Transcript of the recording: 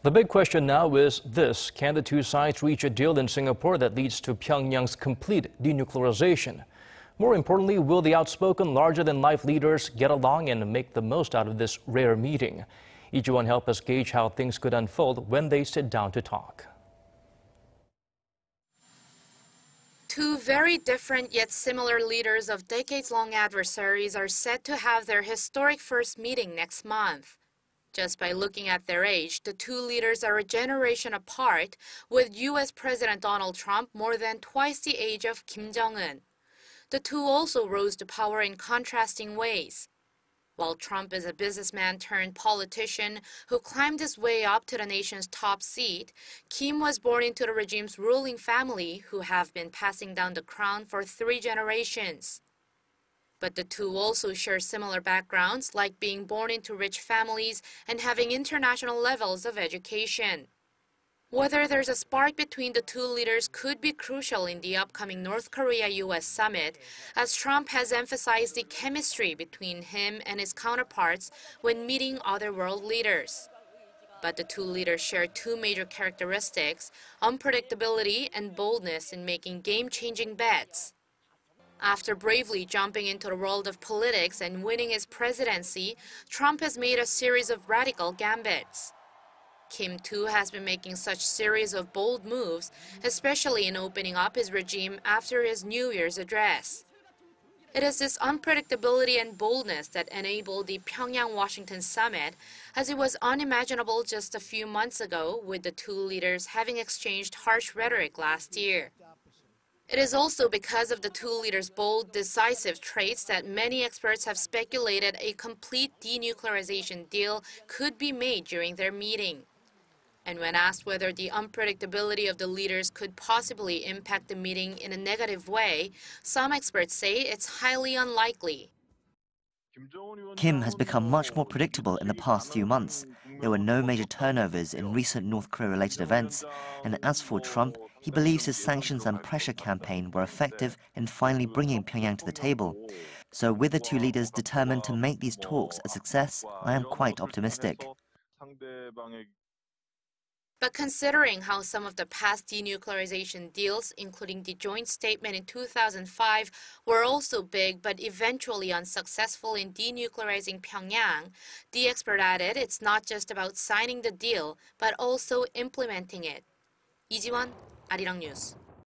The big question now is this: can the two sides reach a deal in Singapore that leads to Pyongyang's complete denuclearization? More importantly, will the outspoken, larger-than-life leaders get along and make the most out of this rare meeting? Lee-Ji-won help us gauge how things could unfold when they sit down to talk. Two very different yet similar leaders of decades-long adversaries are set to have their historic first meeting next month. Just by looking at their age, the two leaders are a generation apart, with U.S. President Donald Trump more than twice the age of Kim Jong-un. The two also rose to power in contrasting ways. While Trump is a businessman turned politician who climbed his way up to the nation's top seat, Kim was born into the regime's ruling family, who have been passing down the crown for 3 generations. But the two also share similar backgrounds, like being born into rich families and having international levels of education. Whether there's a spark between the two leaders could be crucial in the upcoming North Korea-US summit, as Trump has emphasized the chemistry between him and his counterparts when meeting other world leaders. But the two leaders share 2 major characteristics: unpredictability and boldness in making game-changing bets. After bravely jumping into the world of politics and winning his presidency, Trump has made a series of radical gambits. Kim, too, has been making such series of bold moves, especially in opening up his regime after his New Year's address. It is this unpredictability and boldness that enabled the Pyongyang-Washington summit, as it was unimaginable just a few months ago, with the two leaders having exchanged harsh rhetoric last year. It is also because of the two leaders' bold, decisive traits that many experts have speculated a complete denuclearization deal could be made during their meeting. And when asked whether the unpredictability of the leaders could possibly impact the meeting in a negative way, some experts say it's highly unlikely. Kim has become much more predictable in the past few months. There were no major turnovers in recent North Korea-related events, and as for Trump, he believes his sanctions and pressure campaign were effective in finally bringing Pyongyang to the table. So with the two leaders determined to make these talks a success, I am quite optimistic. But considering how some of the past denuclearization deals, including the joint statement in 2005, were also big but eventually unsuccessful in denuclearizing Pyongyang, the expert added it's not just about signing the deal, but also implementing it. Lee-Ji-won, Arirang News.